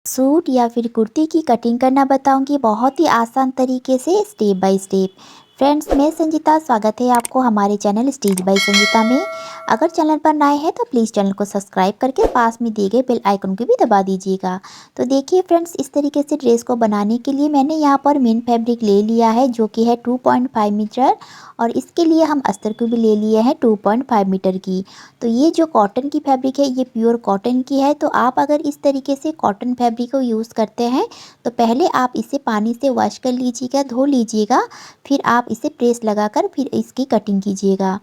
Suit या फिर कुर्ती की कटिंग करना बताऊंगी बहुत ही आसान तरीके से स्टेप बाय स्टेप। फ्रेंड्स, मैं संजीता, स्वागत है आपको हमारे चैनल स्टिच बाय संजीता में। अगर चैनल पर नए हैं तो प्लीज़ चैनल को सब्सक्राइब करके पास में दिए गए बेल आइकन को भी दबा दीजिएगा। तो देखिए फ्रेंड्स, इस तरीके से ड्रेस को बनाने के लिए मैंने यहाँ पर मेन फैब्रिक ले लिया है जो कि है 2.5 मीटर, और इसके लिए हम अस्तर को भी ले लिए हैं 2.5 मीटर की। तो ये जो कॉटन की फैब्रिक है ये प्योर कॉटन की है। तो आप अगर इस तरीके से कॉटन फैब्रिक को यूज़ करते हैं तो पहले आप इसे पानी से वॉश कर लीजिएगा, धो लीजिएगा, फिर आप इसे प्रेस लगाकर फिर इसकी कटिंग कीजिएगा।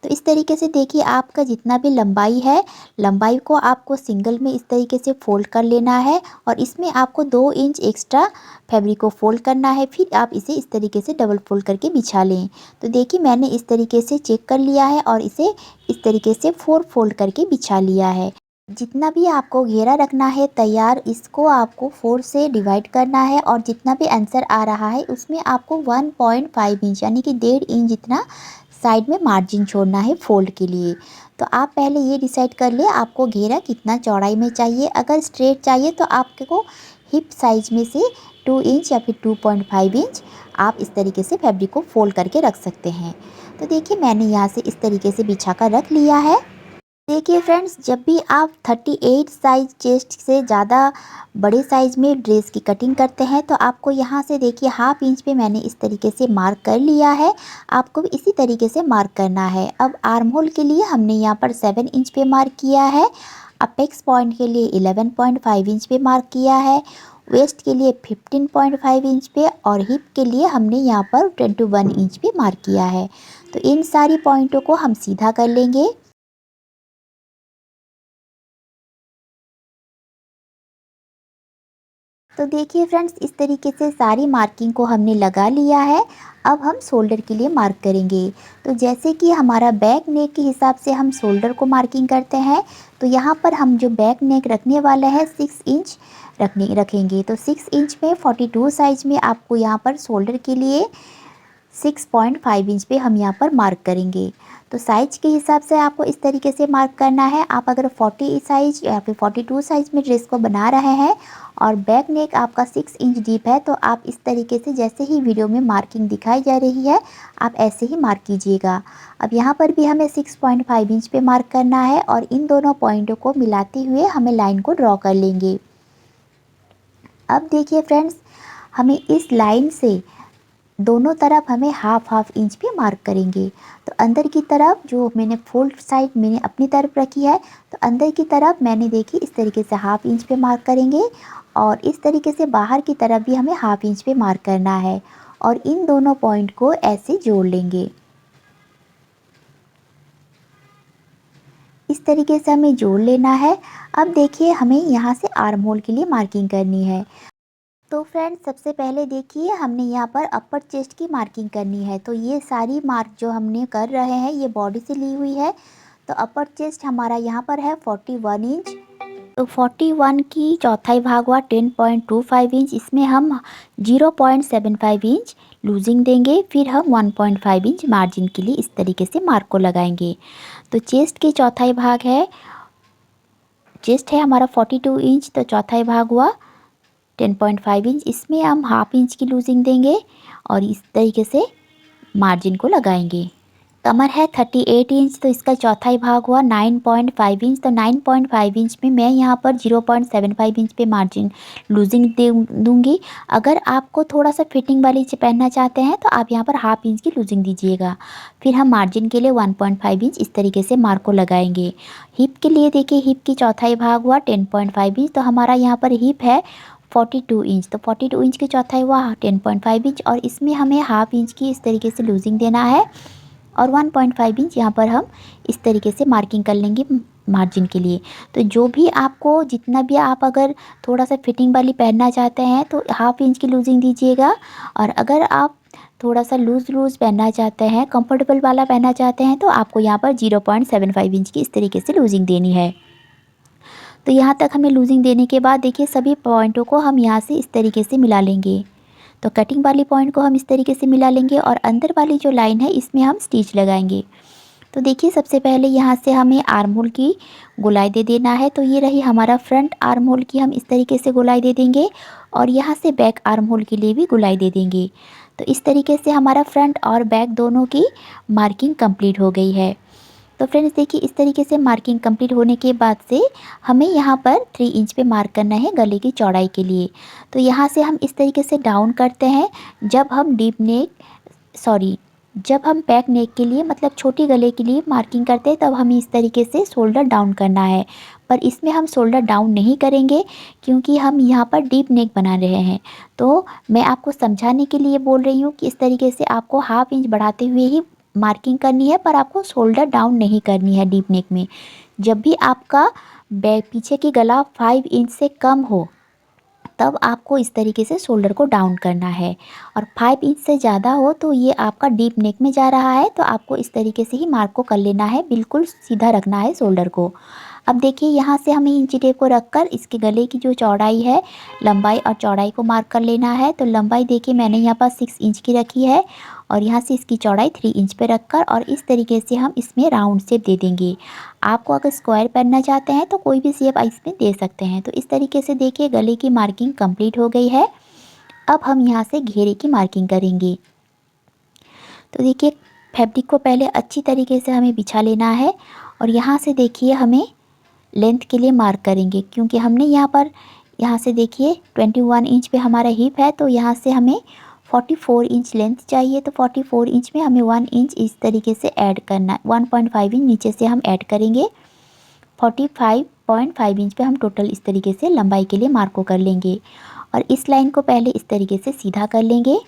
तो इस तरीके से देखिए, आपका जितना भी लंबाई है, लंबाई को आपको सिंगल में इस तरीके से फोल्ड कर लेना है और इसमें आपको 2 इंच एक्स्ट्रा फैब्रिक को फोल्ड करना है। फिर आप इसे इस तरीके से डबल फोल्ड करके बिछा लें। तो देखिए, मैंने इस तरीके से चेक कर लिया है और इसे इस तरीके से 4 फोल्ड करके बिछा लिया है। जितना भी आपको घेरा रखना है तैयार, इसको आपको 4 से डिवाइड करना है और जितना भी आंसर आ रहा है उसमें आपको 1.5 इंच यानी कि 1.5 इंच जितना साइड में मार्जिन छोड़ना है फोल्ड के लिए। तो आप पहले ये डिसाइड कर ले आपको घेरा कितना चौड़ाई में चाहिए। अगर स्ट्रेट चाहिए तो आपको हिप साइज में से 2 इंच या फिर 2.5 इंच आप इस तरीके से फैब्रिक को फोल्ड करके रख सकते हैं। तो देखिए, मैंने यहाँ से इस तरीके से बिछा कर रख लिया है। देखिए फ्रेंड्स, जब भी आप 38 साइज चेस्ट से ज़्यादा बड़े साइज में ड्रेस की कटिंग करते हैं तो आपको यहाँ से देखिए हाफ इंच पे मैंने इस तरीके से मार्क कर लिया है। आपको भी इसी तरीके से मार्क करना है। अब आर्म होल के लिए हमने यहाँ पर 7 इंच पे मार्क किया है। अपेक्स पॉइंट के लिए 11.5 इंच पे मार्क किया है। वेस्ट के लिए 15.5 इंच पे और हिप के लिए हमने यहाँ पर 21 इंच पे मार्क किया है। तो इन सारी पॉइंटों को हम सीधा कर लेंगे। तो देखिए फ्रेंड्स, इस तरीके से सारी मार्किंग को हमने लगा लिया है। अब हम शोल्डर के लिए मार्क करेंगे। तो जैसे कि हमारा बैक नेक के हिसाब से हम शोल्डर को मार्किंग करते हैं, तो यहाँ पर हम जो बैक नेक रखने वाले हैं 6 इंच रखेंगे। तो 6 इंच में 42 साइज में आपको यहाँ पर शोल्डर के लिए 6.5 इंच पे हम यहाँ पर मार्क करेंगे। तो साइज के हिसाब से आपको इस तरीके से मार्क करना है। आप अगर 40 साइज या फिर 42 साइज में ड्रेस को बना रहे हैं और बैक नेक आपका 6 इंच डीप है तो आप इस तरीके से जैसे ही वीडियो में मार्किंग दिखाई जा रही है आप ऐसे ही मार्क कीजिएगा। अब यहाँ पर भी हमें 6.5 इंच पे मार्क करना है और इन दोनों पॉइंटों को मिलाते हुए हमें लाइन को ड्रॉ कर लेंगे। अब देखिए फ्रेंड्स, हमें इस लाइन से दोनों तरफ हमें हाफ हाफ इंच पे मार्क करेंगे। तो अंदर की तरफ जो मैंने फोल्ड साइड मैंने अपनी तरफ रखी है, तो अंदर की तरफ मैंने देखी इस तरीके से हाफ इंच पे मार्क करेंगे और इस तरीके से बाहर की तरफ भी हमें हाफ इंच पे मार्क करना है और इन दोनों पॉइंट को ऐसे जोड़ लेंगे। इस तरीके से हमें जोड़ लेना है। अब देखिए, हमें यहाँ से आर्म होल के लिए मार्किंग करनी है। तो फ्रेंड्स, सबसे पहले देखिए हमने यहाँ पर अपर चेस्ट की मार्किंग करनी है। तो ये सारी मार्क जो हमने कर रहे हैं ये बॉडी से ली हुई है। तो अपर चेस्ट हमारा यहाँ पर है 41 इंच। तो 41 की चौथाई भाग हुआ 10.25 इंच। इसमें हम 0.75 इंच लूजिंग देंगे, फिर हम 1.5 इंच मार्जिन के लिए इस तरीके से मार्क को लगाएंगे। तो चेस्ट की चौथाई भाग है, चेस्ट है हमारा 42 इंच, तो चौथाई भाग हुआ 10.5 इंच। इसमें हम हाफ इंच की लूजिंग देंगे और इस तरीके से मार्जिन को लगाएंगे। कमर है 38 इंच, तो इसका चौथाई भाग हुआ 9.5 इंच। तो 9.5 इंच में मैं यहाँ पर 0.75 इंच पे मार्जिन लूजिंग दे दूँगी। अगर आपको थोड़ा सा फिटिंग वाली पहनना चाहते हैं तो आप यहाँ पर हाफ इंच की लूजिंग दीजिएगा। फिर हम मार्जिन के लिए 1.5 इंच इस तरीके से मार्क को लगाएंगे। हिप के लिए देखिए, हिप की चौथाई भाग हुआ 10.5 इंच। तो हमारा यहाँ पर हिप है 42 इंच। तो 42 इंच की चौथाई हुआ 10.5 इंच और इसमें हमें हाफ इंच की इस तरीके से लूजिंग देना है और 1.5 इंच यहाँ पर हम इस तरीके से मार्किंग कर लेंगे मार्जिन के लिए। तो जो भी आपको जितना भी आप अगर थोड़ा सा फिटिंग वाली पहनना चाहते हैं तो हाफ इंच की लूजिंग दीजिएगा, और अगर आप थोड़ा सा लूज़ पहनना चाहते हैं, कंफर्टेबल वाला पहनना चाहते हैं, तो आपको यहाँ पर 0.75 इंच की इस तरीके से लूजिंग देनी है। तो यहाँ तक हमें लूजिंग देने के बाद देखिए सभी पॉइंटों को हम यहाँ से इस तरीके से मिला लेंगे। तो कटिंग वाली पॉइंट को हम इस तरीके से मिला लेंगे और अंदर वाली जो लाइन है इसमें हम स्टिच लगाएंगे। तो देखिए सबसे पहले यहाँ से हमें आर्म होल की गोलाई दे देना है। तो ये रही हमारा फ्रंट आर्म होल की, हम इस तरीके से गोलाई दे देंगे और यहाँ से बैक आर्म होल के लिए भी गोलाई दे देंगे। तो इस तरीके से हमारा फ्रंट और बैक दोनों की मार्किंग कंप्लीट हो गई है। तो फ्रेंड्स देखिए इस तरीके से मार्किंग कंप्लीट होने के बाद से हमें यहाँ पर 3 इंच पे मार्क करना है गले की चौड़ाई के लिए। तो यहाँ से हम इस तरीके से डाउन करते हैं जब हम जब हम बैक नेक के लिए मतलब छोटी गले के लिए मार्किंग करते हैं, तब हमें इस तरीके से शोल्डर डाउन करना है। पर इसमें हम शोल्डर डाउन नहीं करेंगे क्योंकि हम यहाँ पर डीप नेक बना रहे हैं। तो मैं आपको समझाने के लिए बोल रही हूँ कि इस तरीके से आपको हाफ इंच बढ़ाते हुए ही मार्किंग करनी है, पर आपको शोल्डर डाउन नहीं करनी है डीप नेक में। जब भी आपका बैक पीछे की गला 5 इंच से कम हो तब आपको इस तरीके से शोल्डर को डाउन करना है, और 5 इंच से ज़्यादा हो तो ये आपका डीप नेक में जा रहा है। तो आपको इस तरीके से ही मार्क को कर लेना है, बिल्कुल सीधा रखना है शोल्डर को। अब देखिए यहाँ से हमें इंची टेप को रखकर इसके गले की जो चौड़ाई है, लंबाई और चौड़ाई को मार्क कर लेना है। तो लंबाई देखिए मैंने यहाँ पर 6 इंच की रखी है और यहाँ से इसकी चौड़ाई 3 इंच पे रखकर और इस तरीके से हम इसमें राउंड शेप दे देंगे। आपको अगर स्क्वायर पहनना चाहते हैं तो कोई भी शेप इसमें दे सकते हैं। तो इस तरीके से देखिए गले की मार्किंग कंप्लीट हो गई है। अब हम यहाँ से घेरे की मार्किंग करेंगे। तो देखिए फैब्रिक को पहले अच्छी तरीके से हमें बिछा लेना है और यहाँ से देखिए हमें लेंथ के लिए मार्क करेंगे, क्योंकि हमने यहाँ से देखिए 21 इंच पे हमारा हिप है, तो यहाँ से हमें 44 इंच लेंथ चाहिए। तो 44 इंच में हमें 1 इंच इस तरीके से ऐड करना है, 1.5 इंच नीचे से हम ऐड करेंगे। 45.5 इंच पे हम टोटल इस तरीके से लंबाई के लिए मार्क को कर लेंगे और इस लाइन को पहले इस तरीके से सीधा कर लेंगे।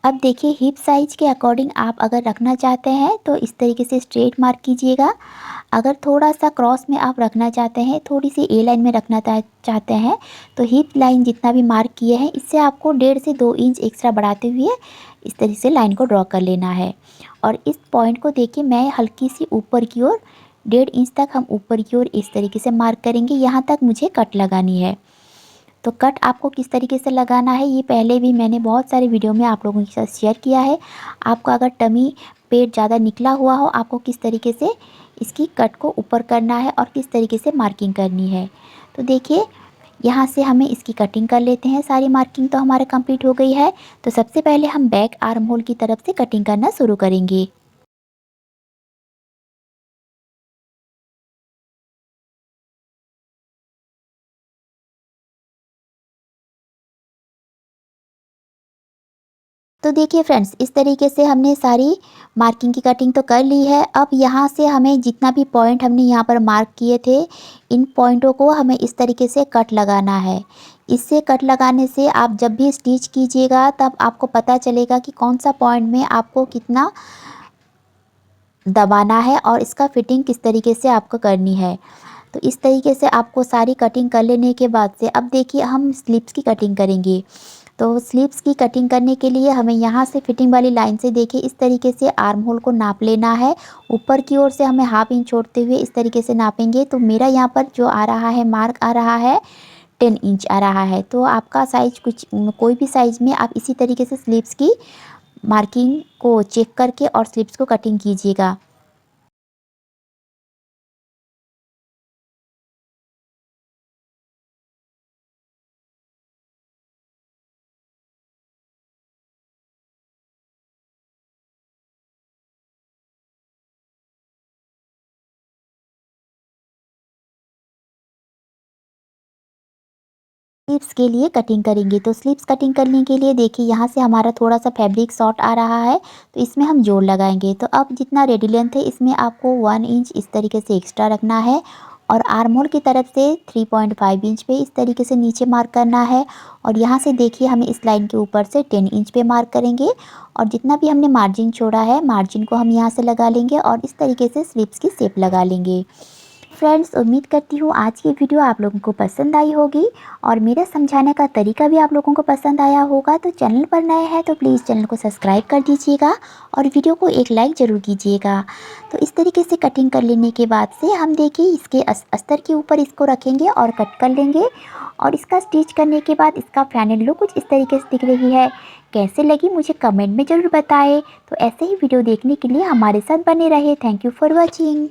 अब देखिए हिप साइज के अकॉर्डिंग आप अगर रखना चाहते हैं तो इस तरीके से स्ट्रेट मार्क कीजिएगा। अगर थोड़ा सा क्रॉस में आप रखना चाहते हैं, थोड़ी सी ए लाइन में रखना चाहते हैं, तो हिप लाइन जितना भी मार्क किए हैं इससे आपको 1.5 से 2 इंच एक्स्ट्रा बढ़ाते हुए इस तरीके से लाइन को ड्रॉ कर लेना है। और इस पॉइंट को देखिए मैं हल्की सी ऊपर की ओर 1.5 इंच तक हम ऊपर की ओर इस तरीके से मार्क करेंगे। यहाँ तक मुझे कट लगानी है। तो कट आपको किस तरीके से लगाना है ये पहले भी मैंने बहुत सारे वीडियो में आप लोगों के साथ शेयर किया है। आपको अगर टमी पेट ज़्यादा निकला हुआ हो, आपको किस तरीके से इसकी कट को ऊपर करना है और किस तरीके से मार्किंग करनी है। तो देखिए यहाँ से हमें इसकी कटिंग कर लेते हैं। सारी मार्किंग तो हमारा कंप्लीट हो गई है। तो सबसे पहले हम बैक आर्म होल की तरफ से कटिंग करना शुरू करेंगे। तो देखिए फ्रेंड्स इस तरीके से हमने सारी मार्किंग की कटिंग तो कर ली है। अब यहाँ से हमें जितना भी पॉइंट हमने यहाँ पर मार्क किए थे, इन पॉइंटों को हमें इस तरीके से कट लगाना है। इससे कट लगाने से आप जब भी स्टिच कीजिएगा तब आपको पता चलेगा कि कौन सा पॉइंट में आपको कितना दबाना है और इसका फिटिंग किस तरीके से आपको करनी है। तो इस तरीके से आपको सारी कटिंग कर लेने के बाद से अब देखिए हम स्लीव्स की कटिंग करेंगे। तो स्लीव्स की कटिंग करने के लिए हमें यहाँ से फिटिंग वाली लाइन से देखिए इस तरीके से आर्म होल को नाप लेना है। ऊपर की ओर से हमें हाफ इंच छोड़ते हुए इस तरीके से नापेंगे। तो मेरा यहाँ पर जो आ रहा है मार्क आ रहा है 10 इंच आ रहा है। तो आपका साइज कोई भी साइज़ में आप इसी तरीके से स्लीव्स की मार्किंग को चेक करके और स्लीव्स को कटिंग कीजिएगा। स्लीव्स के लिए कटिंग करेंगे। तो स्लीव्स कटिंग करने के लिए देखिए यहाँ से हमारा थोड़ा सा फैब्रिक शॉर्ट आ रहा है, तो इसमें हम जोड़ लगाएंगे। तो अब जितना रेडी लेंथ है इसमें आपको 1 इंच इस तरीके से एक्स्ट्रा रखना है और आर्म होल की तरफ से 3.5 इंच पे इस तरीके से नीचे मार्क करना है। और यहाँ से देखिए हमें इस लाइन के ऊपर से 10 इंच पे मार्क करेंगे और जितना भी हमने मार्जिन छोड़ा है मार्जिन को हम यहाँ से लगा लेंगे और इस तरीके से स्लीव्स की शेप लगा लेंगे। फ्रेंड्स उम्मीद करती हूँ आज की वीडियो आप लोगों को पसंद आई होगी और मेरे समझाने का तरीका भी आप लोगों को पसंद आया होगा। तो चैनल पर नए हैं तो प्लीज़ चैनल को सब्सक्राइब कर दीजिएगा और वीडियो को एक लाइक ज़रूर कीजिएगा। तो इस तरीके से कटिंग कर लेने के बाद से हम देखिए इसके अस्तर के ऊपर इसको रखेंगे और कट कर लेंगे और इसका स्टिच करने के बाद इसका फाइनल लुक कुछ इस तरीके से दिख रही है। कैसे लगी मुझे कमेंट में ज़रूर बताएं। तो ऐसे ही वीडियो देखने के लिए हमारे साथ बने रहे। Thank you for watching.